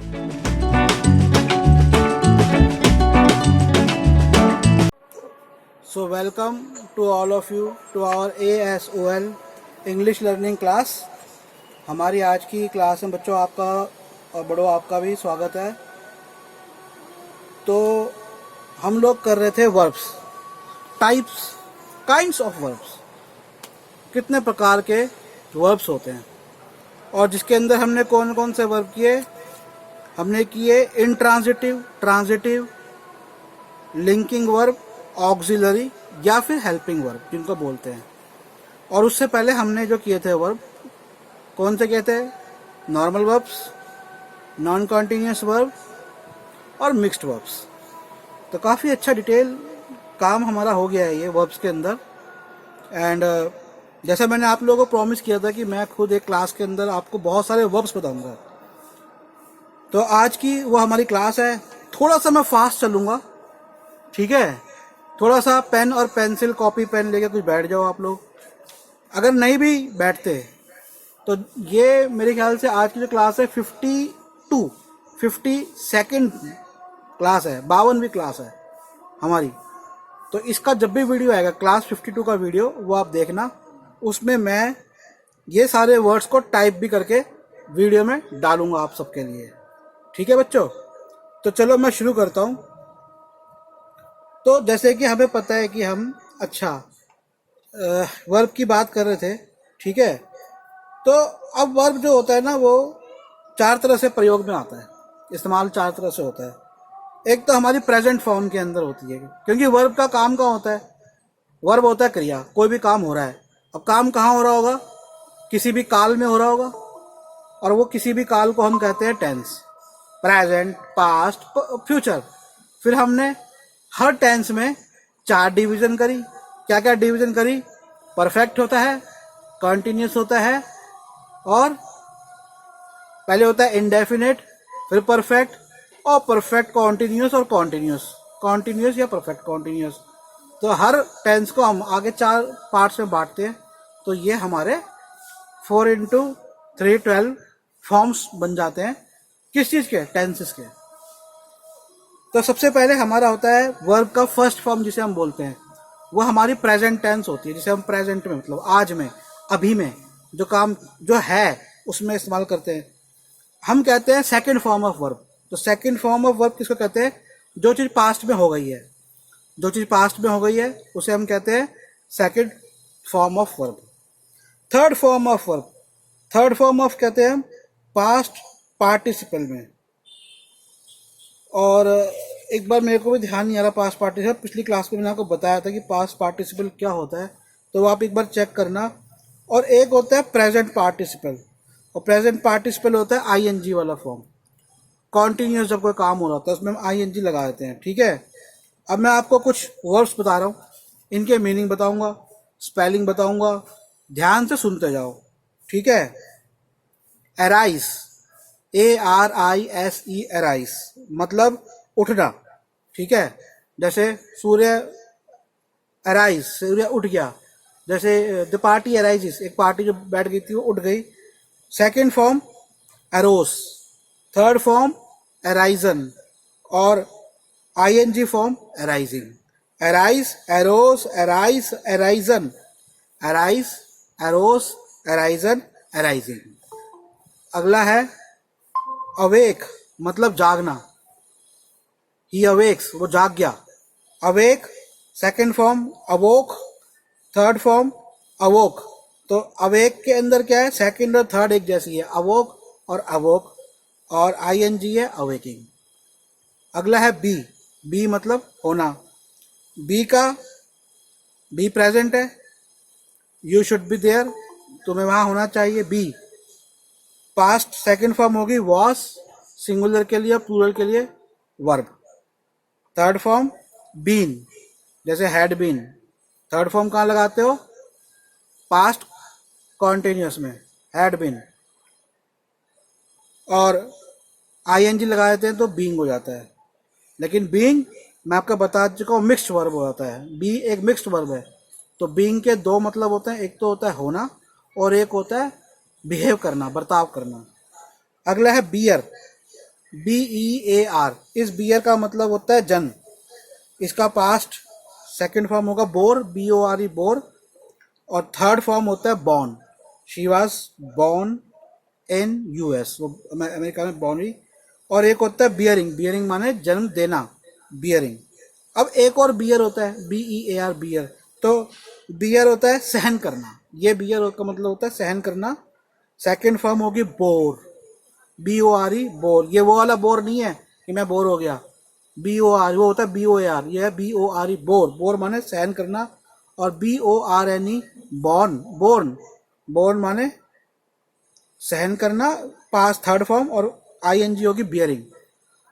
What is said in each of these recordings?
So welcome to all of you to our ASOL English learning class. हमारी आज की class में बच्चों आपका और बड़ों आपका भी स्वागत है। तो हम लोग कर रहे थे verbs, types, kinds of verbs, कितने प्रकार के वर्ब्स होते हैं और जिसके अंदर हमने कौन कौन से वर्ब किए। हमने किए intransitive, transitive, linking verb, auxiliary या फिर हेल्पिंग वर्ब जिनको बोलते हैं। और उससे पहले हमने जो किए थे वर्ब कौन से किए थे? Normal verbs, non continuous verb और मिक्स्ड वर्ब्स। तो काफ़ी अच्छा डिटेल काम हमारा हो गया है ये वर्ब्स के अंदर। एंड जैसा मैंने आप लोगों को प्रॉमिस किया था कि मैं खुद एक क्लास के अंदर आपको बहुत सारे वर्ब्स बताऊंगा, तो आज की वो हमारी क्लास है। थोड़ा सा मैं फास्ट चलूँगा, ठीक है? थोड़ा सा पेन और पेंसिल, कॉपी पेन लेके कुछ बैठ जाओ आप लोग। अगर नहीं भी बैठते तो ये मेरे ख्याल से आज की जो क्लास है 52 क्लास है, 52वीं क्लास है हमारी। तो इसका जब भी वीडियो आएगा, क्लास 52 का वीडियो, वो आप देखना। उसमें मैं ये सारे वर्ड्स को टाइप भी करके वीडियो में डालूंगा आप सबके लिए, ठीक है बच्चों? तो चलो मैं शुरू करता हूँ। तो जैसे कि हमें पता है कि हम वर्ब की बात कर रहे थे, ठीक है? तो अब वर्ब जो होता है ना, वो चार तरह से प्रयोग में आता है, इस्तेमाल चार तरह से होता है। एक तो हमारी प्रेजेंट फॉर्म के अंदर होती है, क्योंकि वर्ब का काम कहाँ होता है? वर्ब होता है क्रिया, कोई भी काम हो रहा है। अब काम कहाँ हो रहा होगा? किसी भी काल में हो रहा होगा, और वो किसी भी काल को हम कहते हैं टेंस, प्रेजेंट, पास्ट, फ्यूचर। फिर हमने हर टेंस में चार डिवीजन करी। क्या क्या डिवीजन करी? परफेक्ट होता है, कंटिन्यूस होता है, और पहले होता है इंडेफिनेट, फिर परफेक्ट, और परफेक्ट कॉन्टिन्यूस, और कॉन्टिन्यूस या परफेक्ट कॉन्टिन्यूस। तो हर टेंस को हम आगे चार पार्ट्स में बांटते हैं। तो ये हमारे 4 इंटू 3 12 फॉर्म्स बन जाते हैं। किस चीज़ के? टेंसेस के। तो सबसे पहले हमारा होता है वर्ब का फर्स्ट फॉर्म, जिसे हम बोलते हैं, वो हमारी प्रेजेंट टेंस होती है, जिसे हम प्रेजेंट में, मतलब आज में, अभी में जो काम जो है उसमें इस्तेमाल करते हैं। हम कहते हैं सेकंड फॉर्म ऑफ वर्ब। तो सेकंड फॉर्म ऑफ वर्ब किसको कहते हैं? जो चीज़ पास्ट में हो गई है, जो चीज़ पास्ट में हो गई है उसे हम कहते हैं second form of verb. Third form of verb, third form of कहते हैं हम पास्ट पार्टिसिपल में। और एक बार मेरे को भी ध्यान नहीं आ रहा पास्ट पार्टिसिपल, पिछली क्लास में मैंने आपको बताया था कि पास्ट पार्टिसिपल क्या होता है, तो आप एक बार चेक करना। और एक होता है प्रेजेंट पार्टिसिपल, और प्रेजेंट पार्टिसिपल होता है आईएनजी वाला फॉर्म। कॉन्टिन्यूस जब कोई काम हो रहा होता है उसमें हम आईएनजी लगा देते हैं, ठीक है? अब मैं आपको कुछ वर्ड्स बता रहा हूँ, इनके मीनिंग बताऊँगा, स्पेलिंग बताऊँगा, ध्यान से सुनते जाओ, ठीक है? एराइज, ARISE, एराइज मतलब उठना, ठीक है? जैसे सूर्य अराइज, सूर्य उठ गया। जैसे द पार्टी अराइजेस, एक पार्टी जो बैठ गई थी वो उठ गई। Second form arose, third form arisen, और I N G form arising. Arise, arose, arise, arisen, arise, arose, arisen, arising. अगला है अवेक, मतलब जागना। ही अवेक्स, वो जाग गया। Awake, second form अवोक, third form अवोक। तो अवेक के अंदर क्या है? सेकेंड और थर्ड एक जैसी है, अवोक और अवोक, और आईएनजी है अवेकिंग। अगला है बी, बी मतलब होना। बी का बी प्रेजेंट है, यू शुड बी देयर, तुम्हें वहां होना चाहिए। बी पास्ट सेकेंड फॉर्म होगी वॉस, सिंगुलर के लिए, प्लूरल के लिए वर्ब। थर्ड फॉर्म बीन, जैसे हैड बीन। थर्ड फॉर्म कहाँ लगाते हो? पास्ट कॉन्टिन्यूस में, हैड बीन, और आईएनजी लगा देते हैं तो बीइंग हो जाता है। लेकिन बीइंग मैं आपको बता चुका हूँ मिक्स्ड वर्ब हो जाता है। बी एक मिक्स्ड वर्ब है। तो बीइंग के दो मतलब होते हैं, एक तो होता है होना और एक होता है बिहेव करना, बर्ताव करना। अगला है बियर, BEAR, इस बियर का मतलब होता है जन। इसका पास्ट सेकंड फॉर्म होगा बोर, BORE बोर, और थर्ड फॉर्म होता है born. She was born in US, वो अमेरिका में बॉर्न हुई। और एक होता है बियरिंग, बियरिंग माने जन्म देना, बियरिंग। अब एक और बियर होता है BEAR बियर। तो बियर होता है सहन करना, ये बियर का मतलब होता है सहन करना। सेकंड फॉर्म होगी बोर, BORE बोर। ये वो वाला बोर नहीं है कि मैं बोर हो गया, BOR वो होता है BOAR, ये है BORE बोर। बोर माने सहन करना, और BORNE बॉर्न, बोर्न, बोर्न माने सहन करना, पास थर्ड फॉर्म। और ING होगी bearing,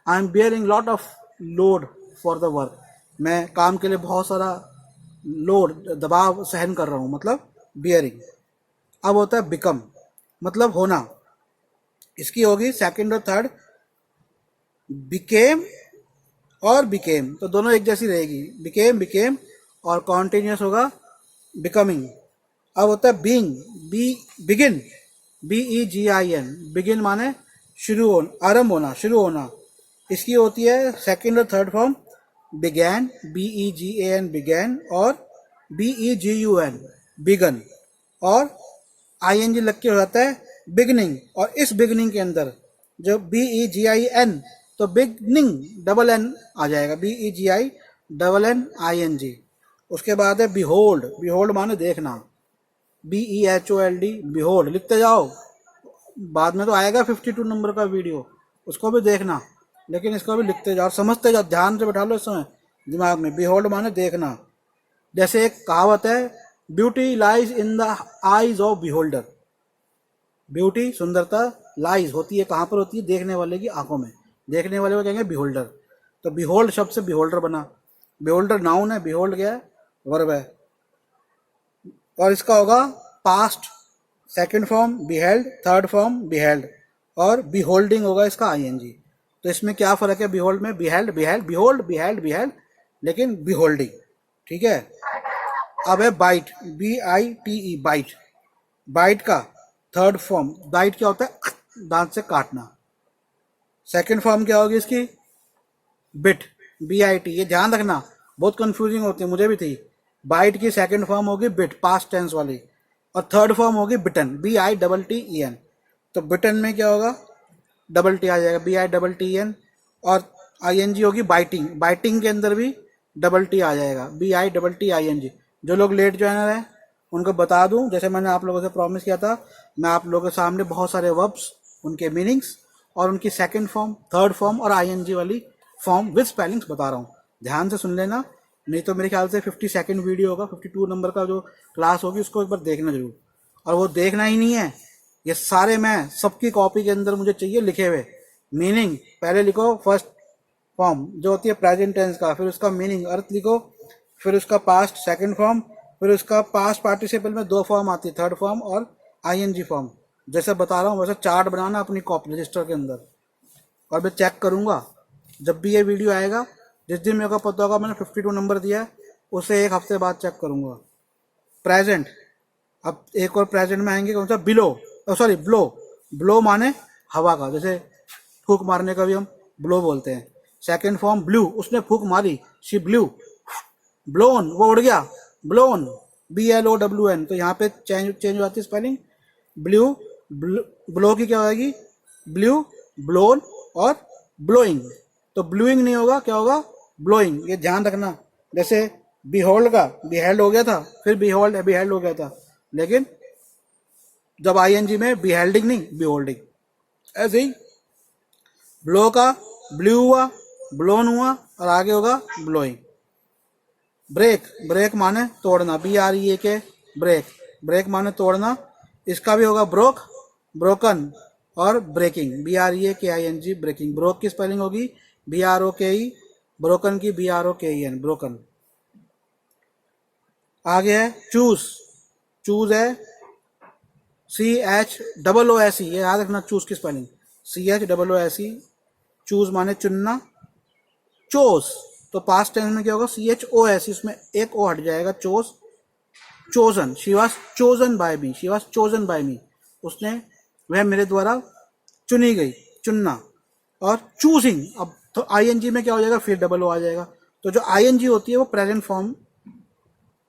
I am bearing lot of load for the work, मैं काम के लिए बहुत सारा लोड, दबाव सहन कर रहा हूँ, मतलब बियरिंग। अब होता है बिकम, मतलब होना। इसकी होगी सेकंड और थर्ड, बिकेम और बिकेम, तो दोनों एक जैसी रहेगी, बिकेम बिकेम, और कॉन्टिन्यूस होगा बिकमिंग। अब होता है बीइंग, बिगिन, BEGIN, बिगिन माने शुरू होना, आरंभ होना, शुरू होना। इसकी होती है सेकंड और third form, began, BEGAN began, और BEGUN बिगन, और ING लग के हो जाता है बिगनिंग। और इस बिगनिंग के अंदर जो BEGIN, तो बिगनिंग डबल N आ जाएगा, BEGINNING। उसके बाद है बिहोल्ड, बिहोल्ड माने देखना, BEHOLD बिहोल्ड, लिखते जाओ, बाद में तो आएगा 52 नंबर का वीडियो, उसको भी देखना, लेकिन इसको भी लिखते जाओ, समझते जाओ, ध्यान से बैठा लो इस समय दिमाग में। बिहोल्ड माने देखना। जैसे एक कहावत है, beauty lies in the eyes of beholder, beauty सुंदरता लाइज होती है कहाँ पर होती है, देखने वाले की आंखों में, देखने वाले को कहेंगे बिहोल्डर। तो बिहोल्ड शब्द से बिहोल्डर बना, बिहोल्डर नाउन है, बिहोल्ड क्या है, वर्ब है। और इसका होगा past second form beheld, third form beheld, और बिहोल्डिंग होगा इसका ING। तो इसमें क्या फर्क है बिहोल्ड में, beheld beheld, behold beheld beheld, लेकिन बिहोल्डिंग, ठीक है। अब है बाइट, BITE बाइट, बाइट का थर्ड फॉर्म, बाइट क्या होता है, दांत से काटना। सेकंड फॉर्म क्या होगी इसकी, बिट, BIT, ये ध्यान रखना, बहुत कंफ्यूजिंग होती है, मुझे भी थी। बाइट की सेकंड फॉर्म होगी बिट, पास्ट टेंस वाली, और थर्ड फॉर्म होगी बिटन, BITTEN। तो बिटन में क्या होगा, डबल टी आ जाएगा, BITTEN। और ING होगी बाइटिंग, बाइटिंग के अंदर भी डबल टी आ जाएगा, BITTING। जो लोग लेट ज्वाइनर हैं उनको बता दूं, जैसे मैंने आप लोगों से प्रॉमिस किया था, मैं आप लोगों के सामने बहुत सारे वर्ब्स, उनके मीनिंग्स और उनकी सेकंड फॉर्म, थर्ड फॉर्म और ING वाली फॉर्म विद स्पेलिंग्स बता रहा हूँ। ध्यान से सुन लेना, नहीं तो मेरे ख्याल से 52nd वीडियो होगा, 52 नंबर का जो क्लास होगी उसको एक बार देखना जरूर। और वो देखना ही नहीं है, ये सारे मैं सबकी कॉपी के अंदर मुझे चाहिए लिखे हुए मीनिंग। पहले लिखो फर्स्ट फॉर्म जो होती है प्रेजेंट टेंस का, फिर उसका मीनिंग अर्थ लिखो, फिर उसका पास्ट सेकंड फॉर्म, फिर उसका पास्ट पार्टिसिपल में 2 फॉर्म आती है, थर्ड फॉर्म और ING फॉर्म। जैसे बता रहा हूँ वैसे चार्ट बनाना अपनी कॉपी रजिस्टर के अंदर, और मैं चेक करूँगा जब भी ये वीडियो आएगा, जिस दिन मेरे को पता होगा मैंने 52 नंबर दिया है, उसे एक हफ्ते बाद चेक करूँगा। प्रेजेंट, अब एक और प्रेजेंट में आएंगे, कौन सा, बिलो, सॉरी ब्लो, ब्लो माने हवा का, जैसे फूक मारने का भी हम ब्लो बोलते हैं। सेकंड फॉर्म ब्लू, उसने फूक मारी, शी ब्लू, ब्लोन वो उड़ गया, ब्लोन, BLOWN। तो यहाँ पे चेंज हो जाती है स्पेलिंग, ब्लू, ब्लो की क्या होगी, ब्लू, ब्लोन और ब्लोइंग। तो ब्लूइंग नहीं होगा, क्या होगा, ब्लोइंग, ये ध्यान रखना। जैसे बिहोल्ड का बिहेल्ड हो गया था, फिर बिहोल्ड बिहेल्ड हो गया था, लेकिन जब ING में बिहेल्डिंग नहीं, बिहोल्डिंग। ऐसे ही ब्लो का ब्लू हुआ, ब्लोन हुआ, और आगे होगा ब्लोइंग। ब्रेक, ब्रेक माने तोड़ना, BREAK ब्रेक, ब्रेक माने तोड़ना, इसका भी होगा ब्रोक, ब्रोकन और ब्रेकिंग, BREAKING ब्रेकिंग। ब्रोक की स्पेलिंग होगी BROKE, ब्रोकन की BROKEN ब्रोकन। आगे है चूज, चूज है CHOOSE, ये याद रखना चूज की स्पेलिंग, CHOOSE। चूज माने चुनना, चोस, तो पास्ट टेंस में क्या होगा, CHOS, इसमें एक ओ हट जाएगा, chose, chosen, she was chosen by me, she was chosen by me, उसने, वह मेरे द्वारा चुनी गई, चुनना। और चूजिंग, अब तो आईएनजी में क्या हो जाएगा, फिर डबल ओ आ जाएगा। तो जो आईएनजी होती है वो प्रेजेंट फॉर्म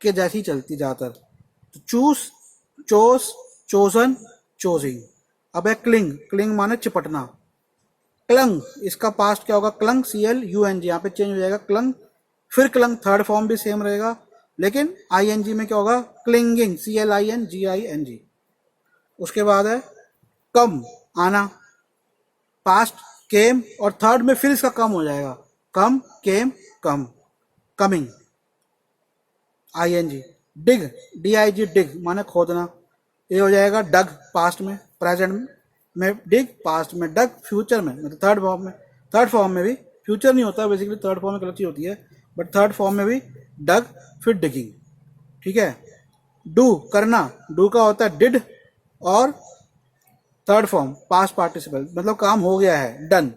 के जैसी चलती ज़्यादातर। तो चूज, चोस, चोजन, चोजिंग। अब है क्लिंग, क्लिंग माने चिपटना। क्लंग, इसका पास्ट क्या होगा, क्लंग, CLUNG, यहाँ पे चेंज हो जाएगा क्लंग। फिर क्लंग थर्ड फॉर्म भी सेम रहेगा, लेकिन आईएनजी में क्या होगा, क्लिंगिंग, CLINGING। उसके बाद है कम, आना, पास्ट केम, और थर्ड में फिर इसका कम हो जाएगा, कम, केम, कम, कमिंग, आईएनजी। डिग, DIG, डिग माने खोदना, ये हो जाएगा डग, पास्ट में, प्रेजेंट में डिग, पास्ट में डग, फ्यूचर में मतलब थर्ड फॉर्म में। थर्ड फॉर्म में भी फ्यूचर नहीं होता बेसिकली, थर्ड फॉर्म में गलत चीज होती है, बट थर्ड फॉर्म में भी डग, फिर डिगिंग। ठीक है। डू, करना, डू का होता है डिड, और थर्ड फॉर्म पास्ट पार्टिसिपल, मतलब काम हो गया है, डन,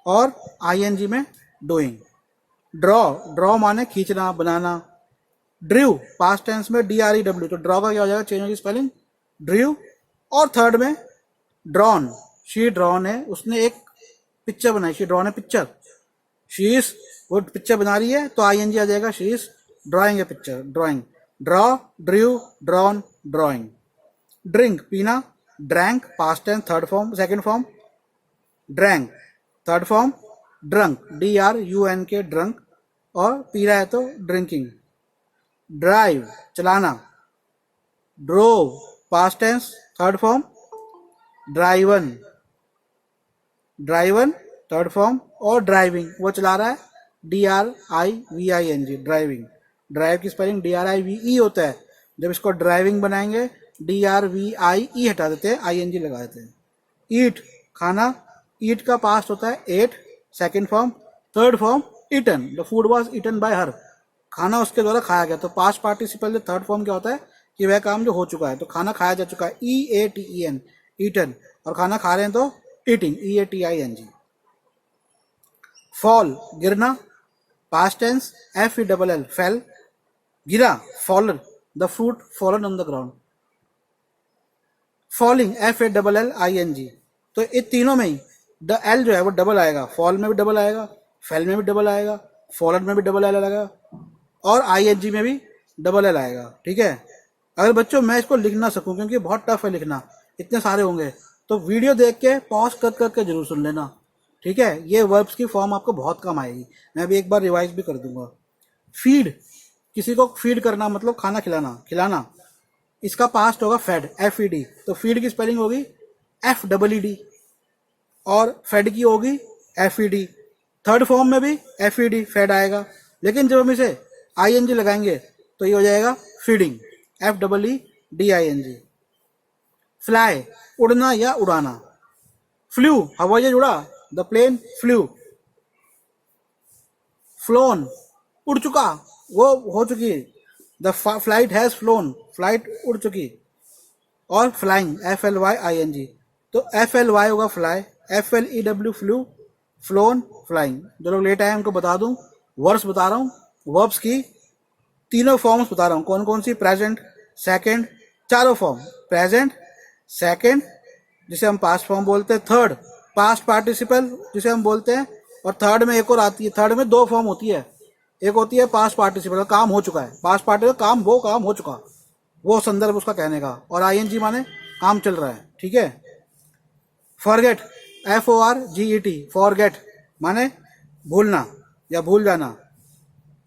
और आईएनजी में डूइंग। ड्रॉ, ड्रॉ माने खींचना, बनाना। ड्रीव, पास्ट टेंस में DREW, तो ड्रॉ का क्या हो जाएगा, चेंज होगी स्पेलिंग, ड्रीव। और थर्ड में ड्रॉन, शी ड्रॉन है, उसने एक पिक्चर बनाई, शी ड्रॉन है पिक्चर, शी इज, वो पिक्चर बना रही है, तो आईएनजी आ जाएगा, she is drawing a picture, drawing. Draw, drew, drawn, drawing. Drink, पीना, drank, past tense, third form, second form drank, third form drunk, DRUNK, drunk, और पी रहा है तो ड्रिंकिंग। ड्राइव, चलाना। Drove, past tense, third form driven, driven, third form, और driving, वो चला रहा है, DRIVING, ड्राइविंग। ड्राइव की स्पेलिंग DRIVE होता है, जब इसको ड्राइविंग बनाएंगे DRVIE हटा देते हैं, ING लगा देते हैं। ईट, खाना, ईट का पास्ट होता है ate, second form, third form eaten, the food was eaten by her, खाना उसके द्वारा खाया गया। तो पास्ट पार्टिसिपल थर्ड फॉर्म क्या होता है कि वह काम जो हो चुका है, तो खाना खाया जा चुका है, EATEN, ईटन, और खाना खा रहे हैं तो ईटिंग, EATING। फॉल, गिरना, पास्ट टेंस FELL, फेल, गिरा, fallen, the fruit fallen on the ground. Falling, FALLING, तो ये तीनों में ही द एल जो है वो डबल आएगा, फॉल में भी डबल आएगा, फेल में भी डबल आएगा, फॉलन में भी डबल एल आएगा, और ING में भी डबल एल आएगा। ठीक है। अगर बच्चों मैं इसको लिख ना सकूं क्योंकि बहुत टफ है लिखना, इतने सारे होंगे, तो वीडियो देख के पॉज कर करके जरूर सुन लेना। ठीक है। ये वर्ब्स की फॉर्म आपको बहुत कम आएगी, मैं अभी एक बार रिवाइज भी कर दूंगा। फीड, किसी को फीड करना मतलब खाना खिलाना, खिलाना, इसका पास्ट होगा फेड, FED, तो फीड की स्पेलिंग होगी FEED, और फेड की होगी FED। थर्ड फॉर्म में भी FED, फेड आएगा, लेकिन जब हम इसे ING लगाएंगे तो ये हो जाएगा फीडिंग, FEEDING। फ्लाई, उड़ना या उड़ाना। फ्लू, हवाई जहाज उड़ा, द प्लेन फ्लू। फ्लोन, उड़ चुका, वो हो चुकी, the flight has phloem, flight उड़ चुकी। और फ्लाइंग, FLYING, तो FLY होगा fly, FLEW flu, phloem, flying. जो लोग लेट आए उनको बता दूं, वर्ब्स बता रहा हूँ, वर्ब्स की तीनों फॉर्म्स बता रहा हूँ, कौन कौन सी, प्रेजेंट, सेकंड, चारों फॉर्म, प्रेजेंट, सेकंड जिसे हम पास्ट फॉर्म बोलते हैं, थर्ड पास्ट पार्टिसिपल जिसे हम बोलते हैं, और थर्ड में एक और आती है, थर्ड में दो फॉर्म होती है, एक होती है पास्ट पार्टिसिपल, काम हो चुका है, पास्ट पार्टिसिपल काम, वो काम हो चुका, वो संदर्भ उसका कहने का, और ING माने काम चल रहा है। ठीक है। फॉरगेट, FORGET, फॉरगेट माने भूलना या भूल जाना,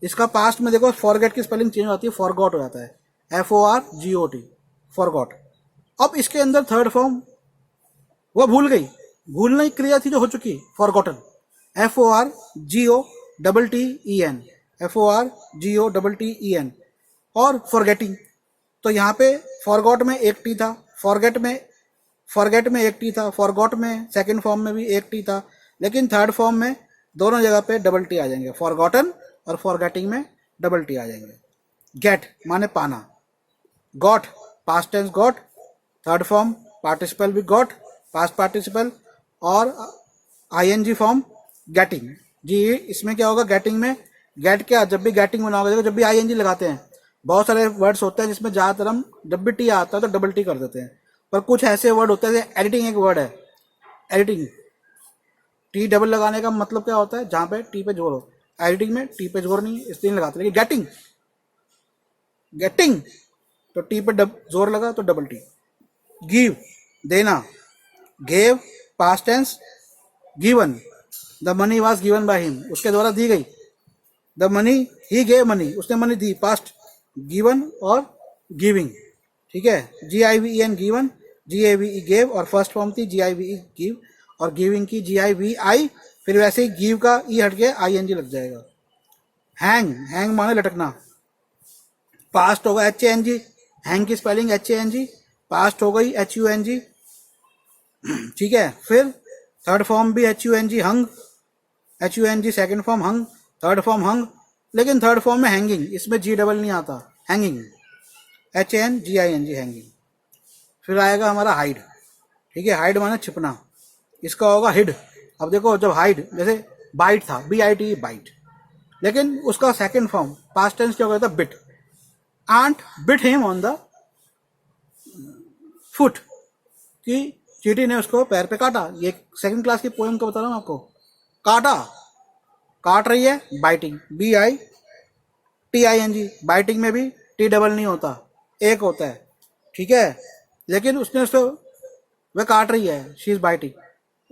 इसका पास्ट में देखो फॉरगेट की स्पेलिंग चेंज होती है, फॉरगॉट हो जाता है, FORGOT, फॉरगॉट। अब इसके अंदर थर्ड फॉर्म, वह भूल गई, भूलना ही क्रिया थी जो हो चुकी, फॉरगॉटन, FORGOTTEN, FORGOTTEN, और फॉरगेटिंग, तो यहाँ पे फॉरगॉट में एक टी था, फॉरगेट में एक टी था, फॉरगॉट में सेकंड फॉर्म में भी एक टी था, लेकिन थर्ड फॉर्म में दोनों जगह पे डबल टी आ जाएंगे, फॉरगॉटन और फॉरगेटिंग में डबल टी आ जाएंगे। गेट माने पाना, got, past tense got, third form participle भी गॉट, पास्ट पार्टिसिपल, और ING फॉर्म गेटिंग। जी इसमें क्या होगा, गेटिंग में, गेट क्या, जब भी गेटिंग बनाओगे, देखो जब भी ING लगाते हैं, बहुत सारे वर्ड्स होते हैं जिसमें ज़्यादातर हम जब भी टी आता है तो डबल टी कर देते हैं, पर कुछ ऐसे वर्ड होते हैं जैसे एडिटिंग, एक वर्ड है एडिटिंग, टी डबल लगाने का मतलब क्या होता है, जहाँ पे टी पे जोर हो। एडिटिंग में टी पे जोर नहीं है इसलिए नहीं लगाते, लेकिन गेटिंग गेटिंग तो टी पे जोर लगा तो डबल टी। गिव देना, gave past tense, given the money was given by him, उसके द्वारा दी गई। The money he gave money, उसने मनी दी, पास्ट गिवन और गिविंग, ठीक है। G I V E N given, G A V E gave, और फर्स्ट फॉर्म थी G I V E give, और गिविंग की जी आई वी आई, फिर वैसे ही गिव का ई हट के आई एन जी लग जाएगा। हैंग, हैंग माने लटकना, पास्ट होगा H A N G, hang की spelling H A N G, past हो गई एच यू एन जी, ठीक है। फिर थर्ड फॉर्म भी H U N G, hung, H U N G second form, hung third form, hung, लेकिन third form में hanging, इसमें जी डबल नहीं आता, hanging, H N G I N G, hanging. फिर आएगा हमारा हाइड, ठीक है, हाइड माने छिपना, इसका होगा हिड। अब देखो जब हाइड, जैसे बाइट था, बी आई टी बाइट, लेकिन उसका सेकेंड फॉर्म पास्ट टेंस क्या हो गया था, bit. Ant bit him on the foot, कि चींटी ने उसको पैर पे काटा। ये सेकंड क्लास की पोएम का बता रहा हूँ आपको। काटा, काट रही है, biting, B I T I N G, biting में भी टी डबल नहीं होता, एक होता है, ठीक है। लेकिन उसने उसको, वह काट रही है, शी इज बाइटिंग,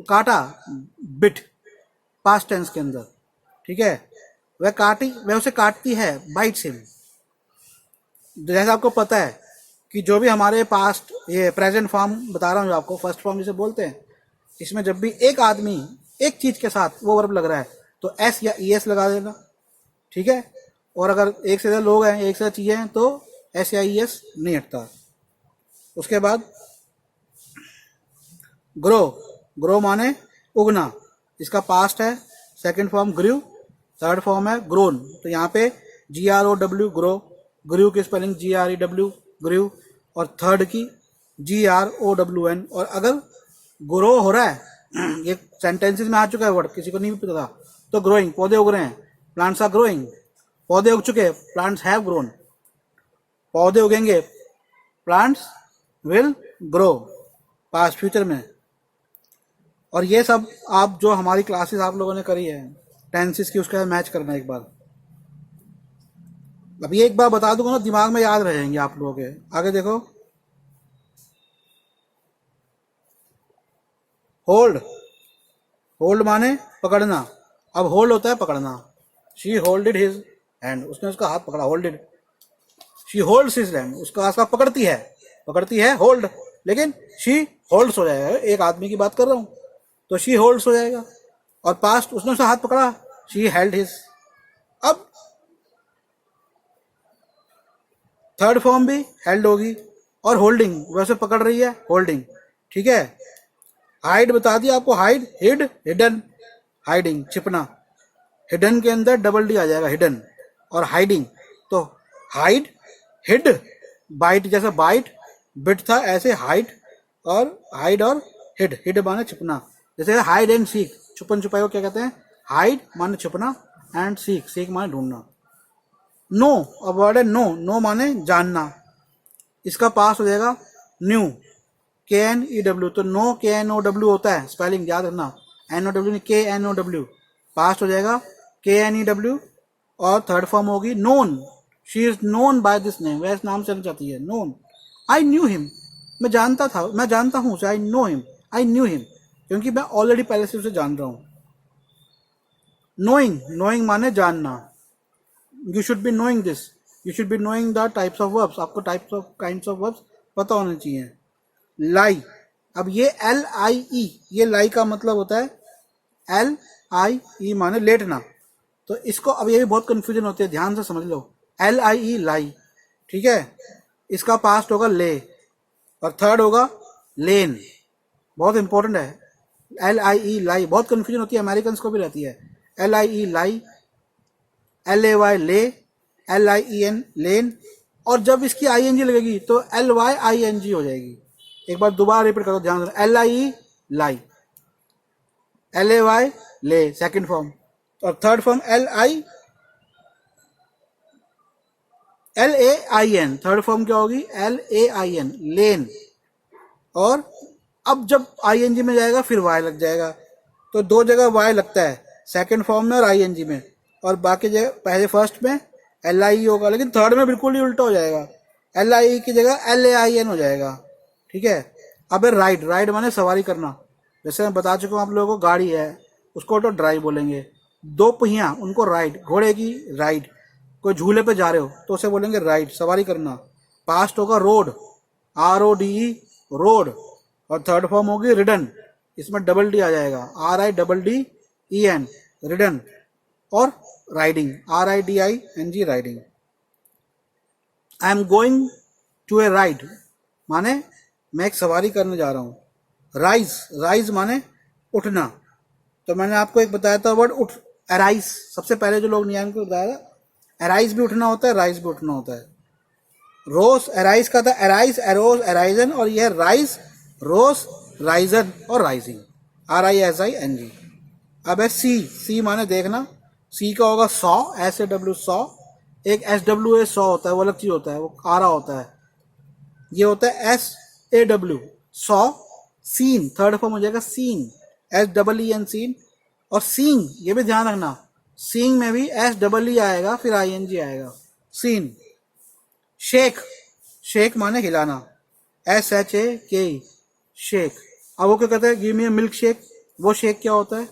काटा, बिट पास्ट टेंस के अंदर, ठीक है। वह काटी, वह उसे काटती है, बाइट्स हिम। जैसे आपको पता है कि जो भी हमारे पास्ट, ये प्रेजेंट फॉर्म बता रहा हूँ जो आपको, फर्स्ट फॉर्म जिसे बोलते हैं, इसमें जब भी एक आदमी एक चीज के साथ वो वर्ब लग रहा है तो एस या ई एस लगा देना, ठीक है। और अगर एक से ज्यादा लोग हैं, एक से ज्यादा चीजें हैं, तो एस या ई एस नहीं हटता। उसके बाद ग्रो, ग्रो माने उगना, इसका पास्ट है सेकंड फॉर्म ग्रू, थर्ड फॉर्म है ग्रोन, तो यहाँ पे जी आर ओ डब्ल्यू, ग्रो, ग्रू की स्पेलिंग जी आर ई डब्ल्यू, ग्रू, और थर्ड की जी आर ओ डब्ल्यू एन। और अगर ग्रो हो रहा है, ये सेंटेंसेस में आ चुका है वर्ड, किसी को नहीं भी पता था, तो ग्रोइंग, पौधे उग रहे हैं, प्लांट्स आर ग्रोइंग, पौधे उग चुके, प्लांट्स हैव ग्रोन, पौधे उगेंगे, plants will grow, past future में। और ये सब आप जो हमारी क्लासेस आप लोगों ने करी है टेंसेस की, उसके साथ मैच करना एक बार। अब ये एक बार बता दूंगा ना, दिमाग में याद रहेंगे आप लोगों के। आगे देखो, होल्ड, होल्ड माने पकड़ना, अब होल्ड होता है पकड़ना, शी होल्डेड हिज हैंड, उसने उसका हाथ पकड़ा, holded, she holds his hand, उसका हाथ पकड़ती है, पकड़ती है होल्ड, लेकिन शी होल्ड्स हो जाएगा, एक आदमी की बात कर रहा हूं, तो शी होल्ड्स हो जाएगा। और पास्ट, उसने उसका हाथ पकड़ा, शी हेल्ड हिज। अब थर्ड फॉर्म भी हेल्ड होगी, और होल्डिंग, वैसे पकड़ रही है, होल्डिंग, ठीक है। हाइड बता दिया आपको, हाइड, हिड, हिडन, हाइडिंग, छिपना, हिडन के अंदर डबल डी आ जाएगा, हिडन, और हाइडिंग, तो हाइड, हिड, बाइट, जैसा बाइट बिट था ऐसे हाइड, और हाइड और हिड, हिड माने छिपना, जैसे हाइड एंड सीक, छुपन छुपाई को क्या कहते हैं, हाइड माने छुपना, एंड सीक, सीक माने ढूंढना। नो, अब वर्ड है नो, नो माने जानना, इसका पास हो जाएगा न्यू, के एन ई डब्ल्यू, तो नो के एन ओ डब्ल्यू होता है, स्पेलिंग याद रखना, एन ओ डब्ल्यू नहीं, के एन ओ डब्ल्यू, पास्ट हो जाएगा के एन ई डब्ल्यू, और थर्ड फॉर्म होगी known, she is known by this name, वह इस नाम से जाती है, नोन। आई न्यू हिम, मैं जानता था, मैं जानता हूँ उसे, I know him, I knew him, क्योंकि मैं ऑलरेडी पहले से उसे जान रहा हूँ। नोइंग, नोइंग माने जानना, you should be knowing this, you should be knowing the types of verbs, आपको types of kinds of verbs पता होने चाहिए। लाई, अब ये एल आई ई, ये लाई का मतलब होता है, एल आई ई माने लेटना, तो इसको, अब ये भी बहुत कंफ्यूजन होती है, ध्यान से समझ लो, एल आई ई लाई, ठीक है। इसका पास्ट होगा ले, और थर्ड होगा लेन, बहुत इंपॉर्टेंट है, एल आई ई लाई, बहुत कंफ्यूजन होती है, अमेरिकन को भी रहती है, L I E lie, L A Y lay, L I E N lain, और जब इसकी आई एन जी लगेगी तो L Y I N G हो जाएगी। एक बार दोबारा रिपीट करो, ध्यान से, L I E lie, L A Y lay second form, और third form L I, L A I N, third form क्या होगी, L A I N, lain, और अब जब आई एन जी में जाएगा फिर वाई लग जाएगा, तो दो जगह वाई लगता है, सेकंड फॉर्म में और आईएनजी में, और बाकी जगह पहले फर्स्ट में एल आई होगा, लेकिन थर्ड में बिल्कुल ही उल्टा हो जाएगा, एल आई की जगह एल ए आई एन हो जाएगा। ठीक है। अब राइड, राइड माने सवारी करना। जैसे मैं बता चुका हूँ आप लोगों को, गाड़ी है उसको तो ड्राइव बोलेंगे, दो पहिया उनको राइड, घोड़े की राइड, कोई झूले पे जा रहे हो तो उसे बोलेंगे राइड, सवारी करना। पास्ट होगा rode, R O D E, rode, और थर्ड फॉर्म होगी रिडन, इसमें डबल डी आ जाएगा, R I double D E N, ridden. और riding, R I D I N G, riding. I am going to a ride माने मैं एक सवारी करने जा रहा हूँ। राइज, राइज माने उठना। तो मैंने आपको एक बताया था वर्ड उठ, अराइज, सबसे पहले जो लोग नियम को बताया था, अराइज भी उठना होता है, राइज भी उठना होता है। रोज अराइज का था, अराइज, एरोज, अराइजन, और यह राइज, रोज, राइजन और rising, R I S I N G. अब है सी, सी माने देखना। सी का होगा saw, S A W saw, एक एस डब्ल्यू ए सॉ होता है, वो अलग चीज होता है, वो आरा होता है। ये होता है S A W saw. Seen, third form हो जाएगा seen, S double E N seen. और सींग, ये भी ध्यान रखना, सींग में भी एस डबल ई आएगा, फिर आई एन जी आएगा, सीन। शेक, शेक माने हिलाना, एस एच ए के ई, शेक। अब वो क्या कहते हैं, गिव मी मिल्क शेक, वो शेक क्या होता है,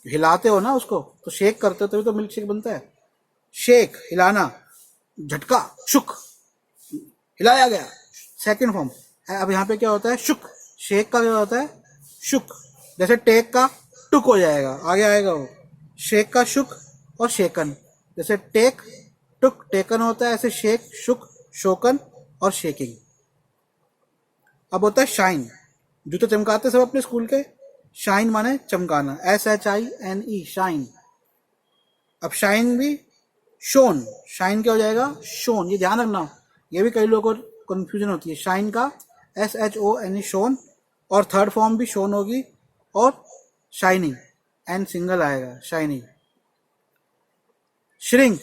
हिलाते हो ना उसको तो शेक करते हो तभी तो मिल्क शेक बनता है। शेक हिलाना, झटका, शुक, हिलाया गया, सेकंड फॉर्म। अब यहाँ पे क्या होता है, शुक, शेक का क्या होता है, शुक। जैसे टेक का टुक हो जाएगा, आगे आएगा वो, शेक का शुक और शेकन। जैसे टेक टुक टेकन होता है, ऐसे शेक शुक शोकन और शेकिंग। अब होता है शाइन, जूते चमकाते सब अपने स्कूल के, शाइन माने चमकाना, S H I N E, shine. अब शाइन भी शोन, शाइन क्या हो जाएगा, शोन। ये ध्यान रखना, ये भी कई लोगों को कंफ्यूजन होती है। शाइन का S H O N E, shone, और थर्ड फॉर्म भी शोन होगी, और शाइनिंग, एन सिंगल आएगा, शाइनिंग। श्रिंक,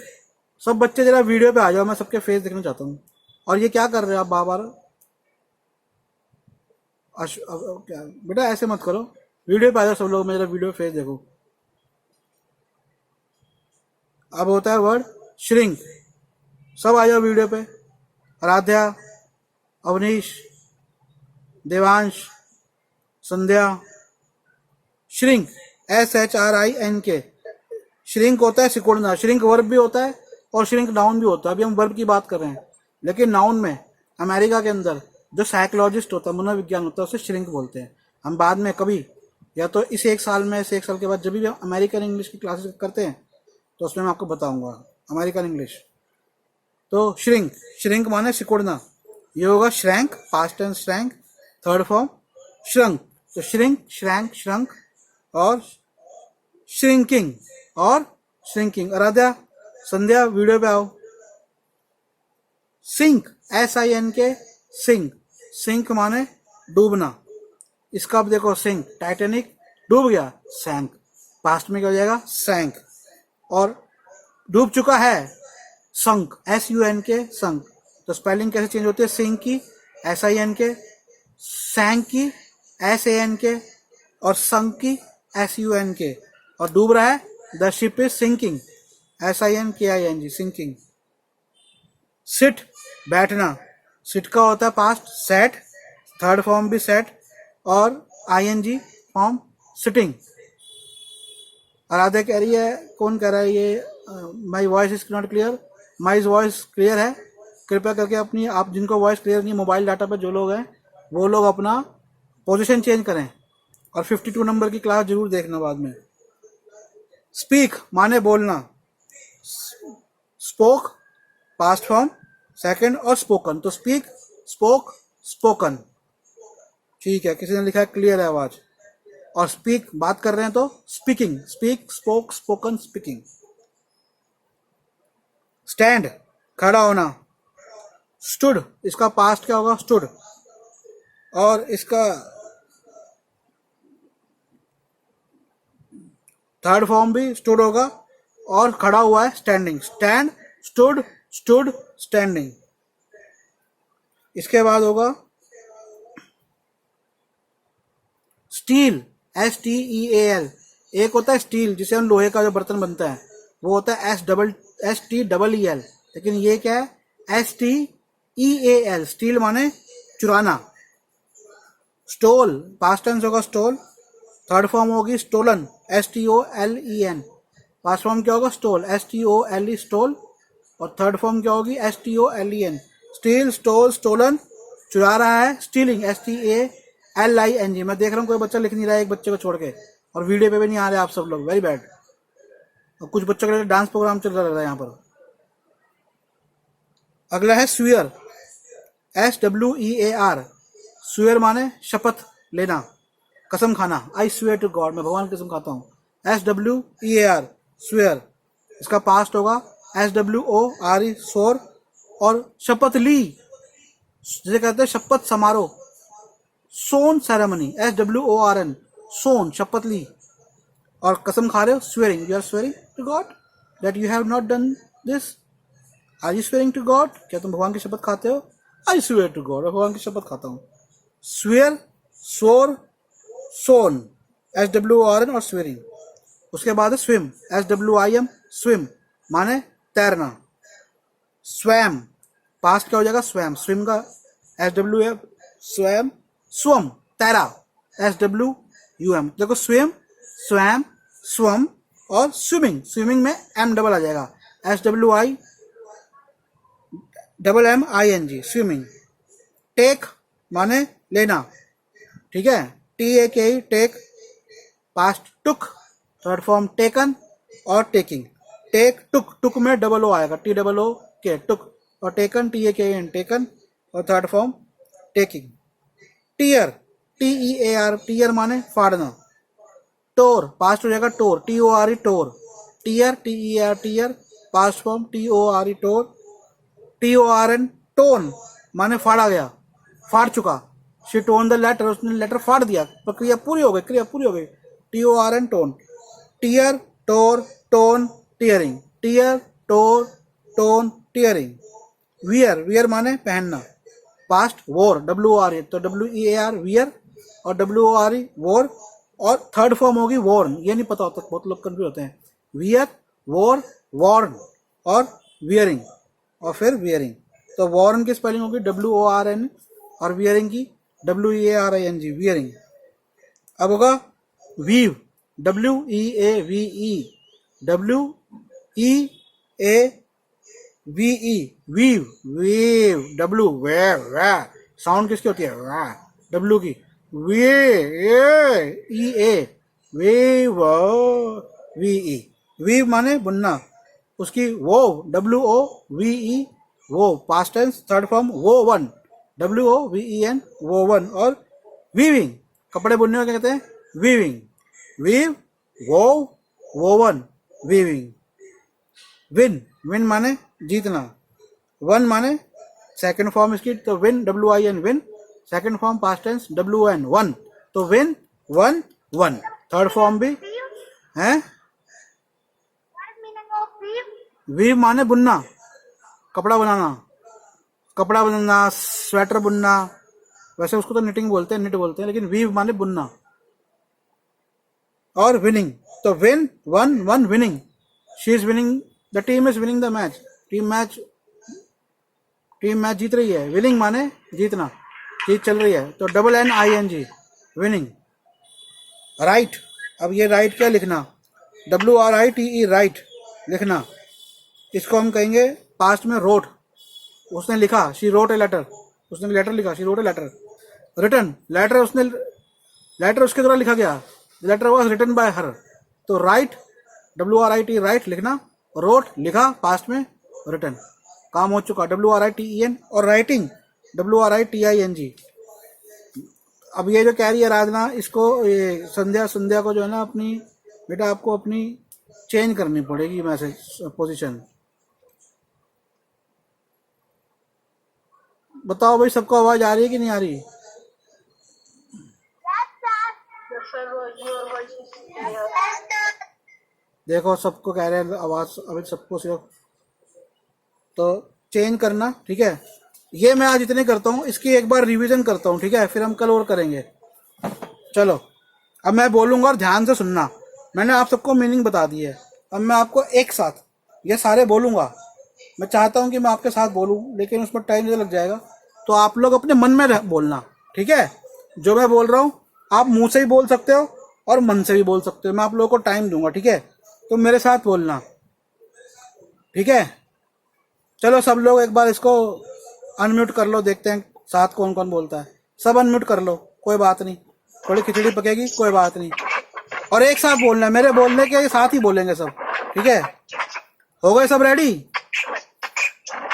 सब बच्चे जरा वीडियो पे आ जाओ, मैं सबके फेस देखना चाहता हूँ। और ये क्या कर रहे हो आप बार बार, क्या बेटा ऐसे मत करो, वीडियो पे आ जाओ सब लोग, मैं जरा वीडियो फेस देखो। अब होता है वर्ड श्रिंक, सब आ जाओ वीडियो पे, Aradhya, Avneesh, Devansh, Sandhya. Shrink, S H R I N K, shrink होता है सिकुड़ना, श्रिंक वर्ब भी होता है और श्रिंक नाउन भी होता है। अभी हम वर्ब की बात कर रहे हैं, लेकिन नाउन में अमेरिका के अंदर जो साइकोलॉजिस्ट होता है, मनोविज्ञान होता है, उसे श्रिंक बोलते हैं। हम बाद में कभी, या तो इस एक साल में, इस एक साल के बाद जब भी हम अमेरिकन इंग्लिश की क्लासेस करते हैं तो उसमें मैं आपको बताऊंगा अमेरिकन इंग्लिश। तो श्रिंक, श्रिंक माने सिकुड़ना, ये होगा shrank, past tense shrank, third form shrunk. तो श्रिंक, श्रैंक, श्रंक, और श्रिंकिंग और श्रिंकिंग। आराध्या, संध्या वीडियो पे आओ। Sink, S I N K, sink, sink माने डूबना। इसका अब देखो, सिंक, टाइटेनिक डूब गया, सैंक, पास्ट में क्या हो जाएगा, सैंक। और डूब चुका है, संक, एस यू एन के, संक। तो स्पेलिंग कैसे चेंज होती है, सिंक की एस आई एन के, सैंक की एस ए एन के, और संक की एस यू एन के। और डूब रहा है, the ship is sinking, S I N K I N G, sinking. Sit, बैठना, सिट का होता है पास्ट सेट, थर्ड फॉर्म भी सेट, और I N G form sitting. Aradhya कह रही है, कौन कह रहा है ये, my voice is not clear, my voice clear है। कृपया करके अपनी, आप जिनको वॉइस क्लियर नहीं, मोबाइल डाटा पर जो लोग हैं वो लोग अपना पोजीशन चेंज करें, और 52 नंबर की क्लास जरूर देखना बाद में। स्पीक माने बोलना, स्पोक पास्ट फॉर्म सेकंड, और स्पोकन। तो स्पीक, स्पोक, स्पोकन। ठीक है, किसी ने लिखा है क्लियर है आवाज। और स्पीक बात कर रहे हैं तो speaking, speak, spoke, spoken, speaking. Stand, खड़ा होना, स्टूड, इसका पास्ट क्या होगा, स्टूड, और इसका थर्ड फॉर्म भी स्टूड होगा, और खड़ा हुआ है, standing, stand, stood, stood, standing. इसके बाद होगा steel, S T E A L, एक होता है स्टील, जिसे हम लोहे का जो बर्तन बनता है वो होता है STEEL, लेकिन ये क्या है STEAL, स्टील माने चुराना। स्टोल पास्ट टेंस होगा स्टोल, थर्ड फॉर्म होगी स्टोलन STOLEN, पास्ट फॉर्म क्या होगा स्टोल STOLE स्टोल, और थर्ड फॉर्म क्या होगी STOLEN, स्टील, स्टोल, स्टोलन, चुरा रहा है, स्टीलिंग STALING। मैं देख रहा हूँ कोई बच्चा लिख नहीं रहा है एक बच्चे को छोड़ के, और वीडियो पे भी नहीं आ रहे आप सब लोग, वेरी बैड। और कुछ बच्चों के लिए डांस प्रोग्राम चल रहा है यहाँ पर। अगला है स्वीयर SWEAR, स्वीयर माने शपथ लेना, कसम खाना। आई स्वेयर टू गॉड, मैं भगवान की कसम खाता हूँ। SWEAR स्वेयर, इसका पास्ट होगा SWORE सोर, और शपथ ली जिसे कहते हैं शपथ समारोह, सोन सेरेमनी SWORN, सोन शपथ ली। और कसम खा रहे हो swearing, you are swearing to God that you have not done this, are you swearing to God, क्या तुम भगवान की शपथ खाते हो? आई स्वेयर टू गॉड, भगवान की शपथ खाता हूँ। स्वेयर, सोर, सोन SWORN और स्वेयरिंग। उसके बाद है स्विम SWIM, स्विम माने तैरना। स्वैम पास्ट क्या हो जाएगा स्वैम, स्विम का SWM, स्वैम, स्वम तैरा SWUM। देखो स्विम, स्वैम, स्वम और स्विमिंग, स्विमिंग में M डबल आ जाएगा SWIMMING, स्विमिंग। टेक माने लेना, ठीक है, TAKE take, past took, third form taken और टेकिंग। टेक टुक, टुक में डबल ओ आएगा TOOK टुक, और टेकन TAKEN टेकन, और third form taking. Tear TEAR, tear माने फाड़ना। टोर पास्ट हो जाएगा tore TORE tore, tier TEAR tier, past form TORE टोर। TORN tone माने फाड़ा गया, फाड़ चुका। शी टोन द लेटर, उसने लेटर फाड़ दिया, प्रक्रिया पूरी हो गई, क्रिया पूरी हो गई। TORN tone. टीयर, टोर, टोन, टीयरिंग, टीयर, टोर, टोन, टीयरिंग। वियर, वियर माने पहनना, पास्ट वोर WOR, तो WEAR वियर और WORE वोर, और थर्ड फॉर्म होगी वॉर्न, ये नहीं पता होता, बहुत लोग कंफ्यूज होते हैं। वियर, वोर, वॉर्न और वियरिंग, और फिर वियरिंग। तो वॉर्न की स्पेलिंग होगी WORN और वियरिंग की WEARING, वियरिंग। अब होगा weave WEAVE, weave, wove, W wove, sound किसकी होती है W की, वेव, VE, वीव माने बुनना, उसकी wove WOVE wove, past tense, third form woven WOVEN woven. और वीविंग, कपड़े बुनने को क्या कहते हैं weaving, weave, wove, woven, weaving. Win, win माने जीतना, वन माने सेकंड फॉर्म इसकी, तो win WIN win, second form past tense WN won, तो win, won, won. Third form भी है, वीव माने बुनना, कपड़ा बनाना, कपड़ा बनाना, स्वेटर बुनना, वैसे उसको तो निटिंग बोलते हैं, निट बोलते हैं, लेकिन वीव माने बुनना। और विनिंग, तो win, won, won, winning, she is winning, the team is winning the match, team match जीत रही है। विनिंग माने जीतना, जीत चल रही है, तो NNING विनिंग। राइट, अब ये राइट क्या लिखना, WRITE राइट लिखना, इसको हम कहेंगे पास्ट में रोट, उसने लिखा, शी रोट ए लेटर, उसने लेटर लिखा, she wrote a letter. Written, letter उसने, लेटर उसके द्वारा लिखा गया, letter was written by her, तो राइट WRIT राइट लिखना, रोट लिखा, पास्ट में रिटन, काम हो चुका WRITEN। और राइटिंग WRITING। अब ये जो कह रही है राजना, इसको ये संध्या को जो है ना अपनी, बेटा आपको अपनी चेंज करनी पड़ेगी मैसेज पोजीशन। बताओ भाई, सबको आवाज आ रही है कि नहीं आ रही? देखो सबको कह रहे हैं आवाज, अभी सबको सिर्फ तो चेंज करना, ठीक है। ये मैं आज इतने करता हूँ, इसकी एक बार रिवीजन करता हूँ, ठीक है, फिर हम कल और करेंगे। चलो अब मैं बोलूंगा और ध्यान से सुनना, मैंने आप सबको मीनिंग बता दी है। अब मैं आपको एक साथ ये सारे बोलूँगा। मैं चाहता हूँ कि मैं आपके साथ बोलूँ, लेकिन उसमें टाइम ज़्यादा लग जाएगा, तो आप लोग अपने मन में बोलना, ठीक है? जो मैं बोल रहा हूँ आप मुंह से भी बोल सकते हो और मन से भी बोल सकते हो। मैं आप लोगों को टाइम दूंगा, ठीक है? तो मेरे साथ बोलना, ठीक है? चलो सब लोग एक बार इसको अनम्यूट कर लो, देखते हैं साथ कौन कौन बोलता है। सब अनम्यूट कर लो, कोई बात नहीं, थोड़ी खिचड़ी पकेगी, कोई बात नहीं। और एक साथ बोलना है, मेरे बोलने के साथ ही बोलेंगे सब, ठीक है? हो गए सब रेडी?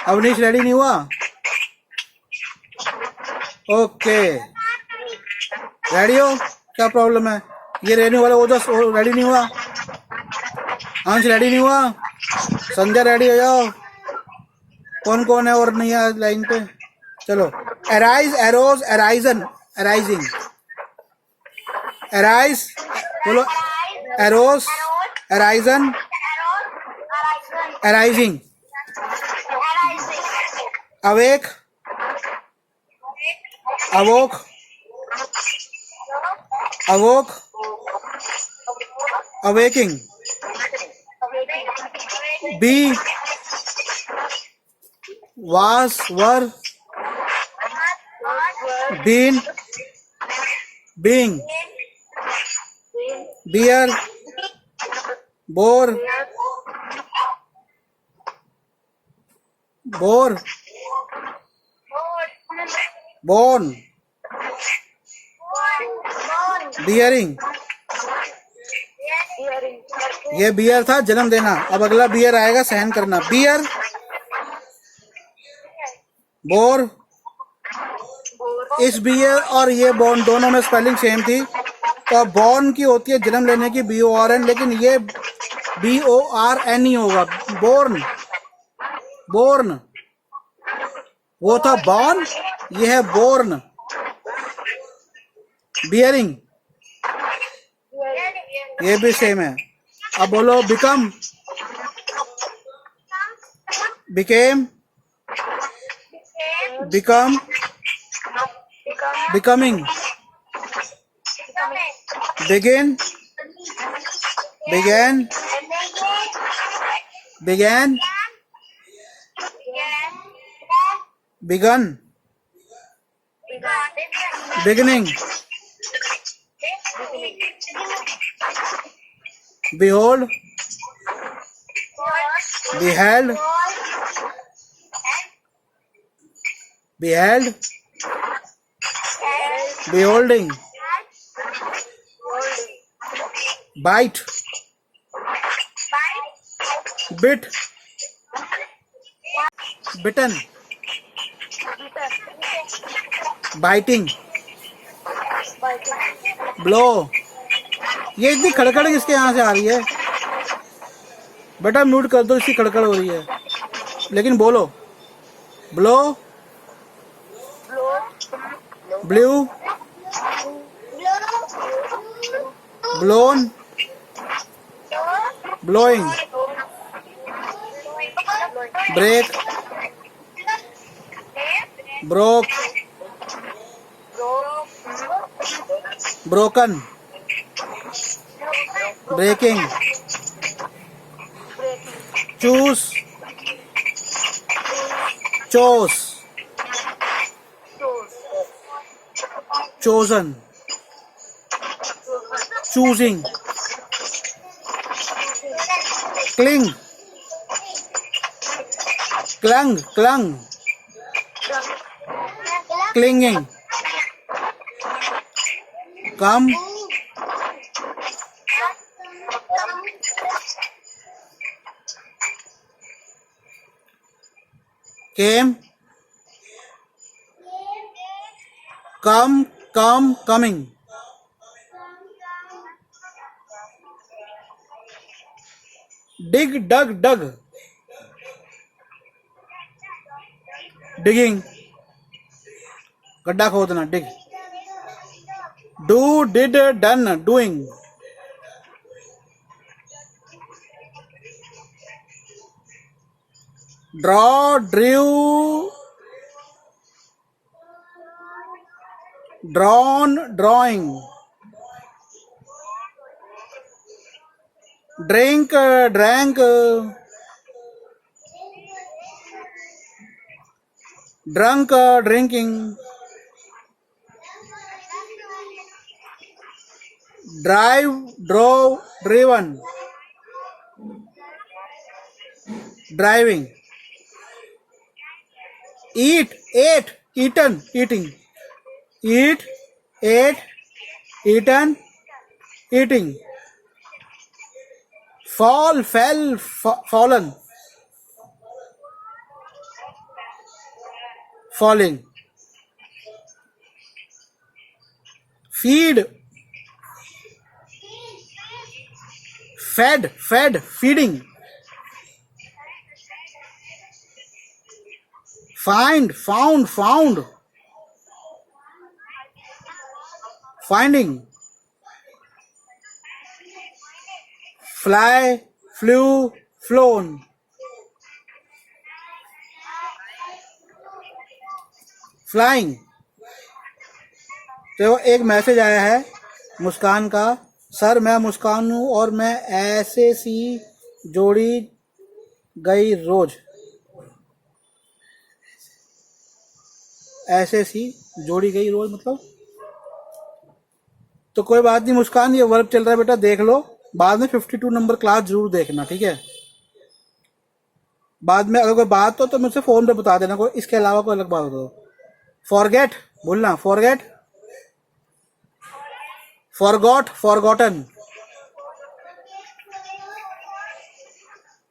अवनीश रेडी नहीं हुआ? ओके, रेडी हो? क्या प्रॉब्लम है? ये रेडी वाला वो जो रेडी नहीं हुआ? अंश रेडी नहीं हुआ? संध्या रेडी हो जाओ। कौन कौन है और नहीं है लाइन पे? चलो, arise, arose, arisen, arising, arise बोलो, arose, arisen, arising, awake, awoke, awoke, awaking, be, was, were, been, being, bear, bore, bore, borne, bearing. ये बियर था जन्म देना, अब अगला बियर आएगा सहन करना। बियर, बोर, इस बियर और ये बॉर्न दोनों में स्पेलिंग सेम थी। तो बॉर्न की होती है जन्म लेने की, BORN, लेकिन ये BORN ही होगा, बोर्न, बोर्न। वो था बॉर्न, ये है बोर्न। बियरिंग, ये भी सेम है। अब बोलो become, became, become, becoming, begin, began, began, begun, beginning, behold, beheld, beheld, beholding, bite, bit, bitten, biting, blow। ये इतनी खड़खड़ किसके यहाँ से आ रही है? बेटा म्यूट कर दो, इसकी खड़खड़ हो रही है। लेकिन बोलो, blow, blew, blown, blowing, break, broke, broken, breaking, choose, chose, chosen, choosing, cling, clung, clung, clinging, come, came, come, come, coming, dig, dug, dug, digging, गड्ढा खोदना, dig, do, did, done, doing, draw, drew, drawn, drawing, drink, drank, drunk, drinking, drive, drove, driven, driving, eat, ate, eaten, eating, eat, ate, eaten, eating, fall, fell, fallen, falling, feed, fed, fed, feeding, find, found, found, finding, fly, flew, flown, flying. तो एक message आया है मुस्कान का, sir मैं मुस्कान हूँ और मैं ऐसे सी जोड़ी गई रोज, ऐसे सी जोड़ी गई रोज मतलब, तो कोई बात नहीं मुस्कान, ये वर्ब चल रहा है बेटा, देख लो, बाद में 52 नंबर क्लास जरूर देखना, ठीक है। बाद में अगर कोई बात हो तो मुझसे फोन पे बता देना, कोई इसके अलावा कोई अलग बात हो। फॉरगेट बोलना, फॉरगेट, फॉरगॉट, फॉरगॉटन,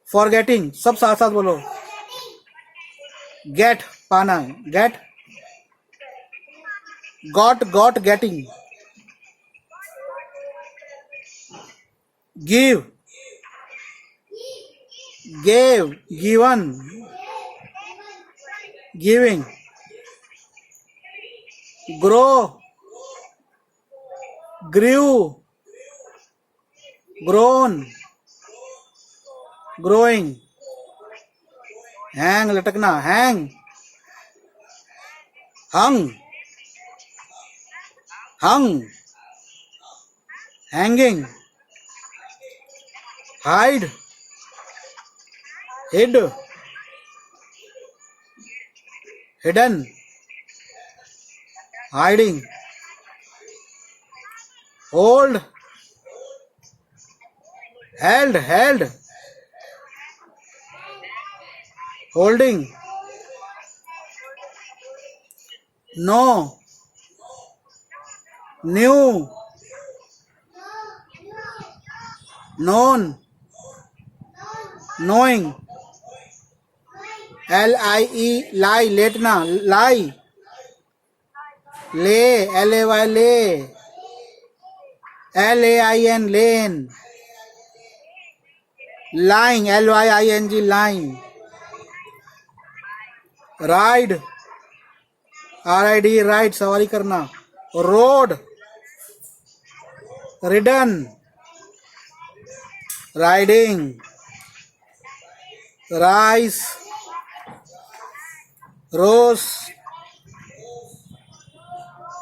फॉरगेटिंग, सब साथ साथ बोलो। गेट पाना, get, got, got, getting, give, gave, given, giving, grow, grew, grown, growing, hang लटकना, hang, hung, hung, hanging, hide, hid, hidden, hiding, hold, held, held, holding, know, knew, known, knowing, LIE, lie, लेटना, lie, lay, LAY, lay, LAIN, lane, lying, LYING, lying, ride, RID, ride, सवारी करना, road, ridden, riding, rise, rose,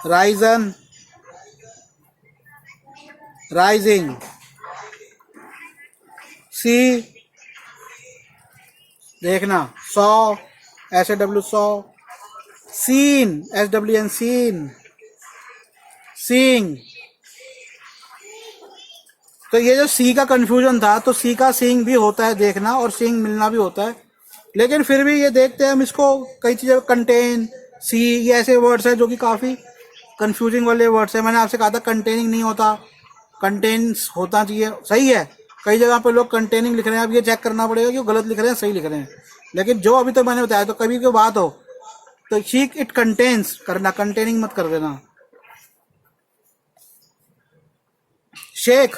risen, rising, see, देखना, saw, SAW, saw, seen, SWN, seen, seeing। तो ये जो सी का confusion था, तो सी का सीइंग भी होता है देखना, और सीइंग मिलना भी होता है, लेकिन फिर भी ये देखते हैं हम इसको, कई चीजें कंटेन, सी, ये ऐसे वर्ड्स हैं जो कि काफी कंफ्यूजिंग वाले वर्ड्स हैं। मैंने आपसे कहा था कंटेनिंग नहीं होता, कंटेन्स होता चाहिए, सही है। कई जगह पे लोग कंटेनिंग लिख रहे हैं, अब ये चेक करना पड़ेगा कि वो गलत लिख रहे हैं सही लिख रहे हैं, लेकिन जो अभी तो मैंने बताया, तो कभी कोई बात हो तो ठीक इट कंटेन्स करना, कंटेनिंग मत कर देना। शेक,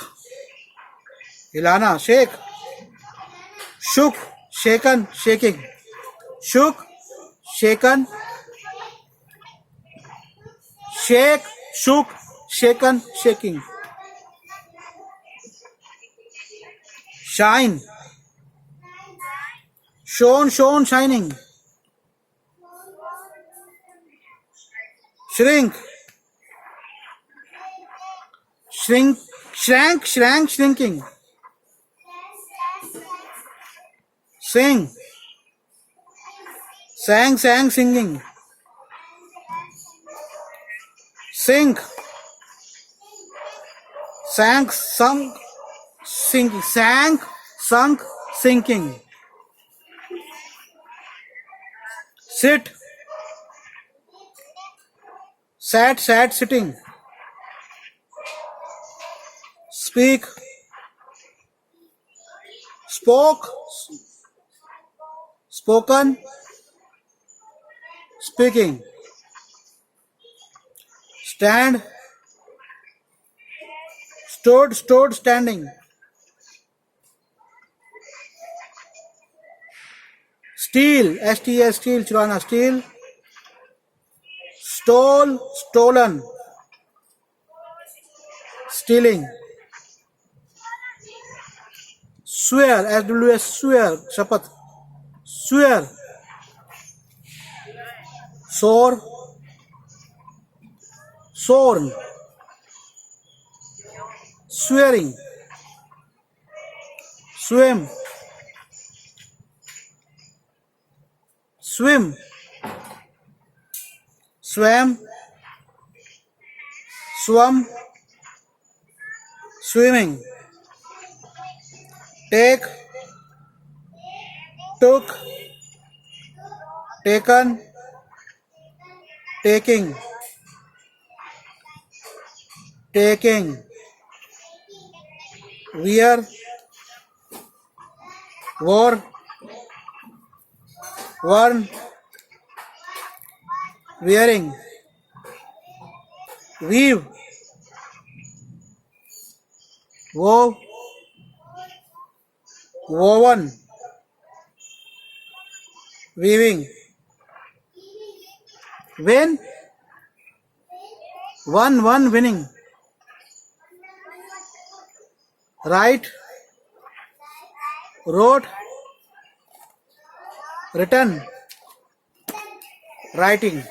हिलाना, shake, shook, shaken, shaking, shook, shaken, shake, shook, shaken, shaking, shine, shone, shone, shining, shrink, shrink, shrank, shrank, shrinking, sing, sang, sang, singing, sink, sank, sunk, sinking, sank, sunk, sinking, sit, sat, sat, sitting, speak, spoke, spoken, speaking, stand, stood, stood, standing, steal, STS, steal, चुराना, steal, stole, stolen, stealing, swear, SWS, swear, शपथ, swear, soar, sworn, swearing, swim, swim, swam, swum, swimming, take, took, taken, taking, taking, wear, wore, worn, wearing, weave, wove, woven, weaving, win, won, winning, write, wrote, written, writing।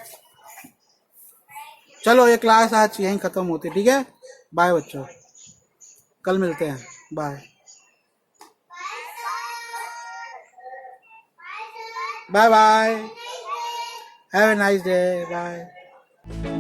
चलो ये class आज यहीं ख़त्म होती है, ठीक है। बाय बच्चों, कल मिलते हैं, bye bye bye, have a nice day, bye.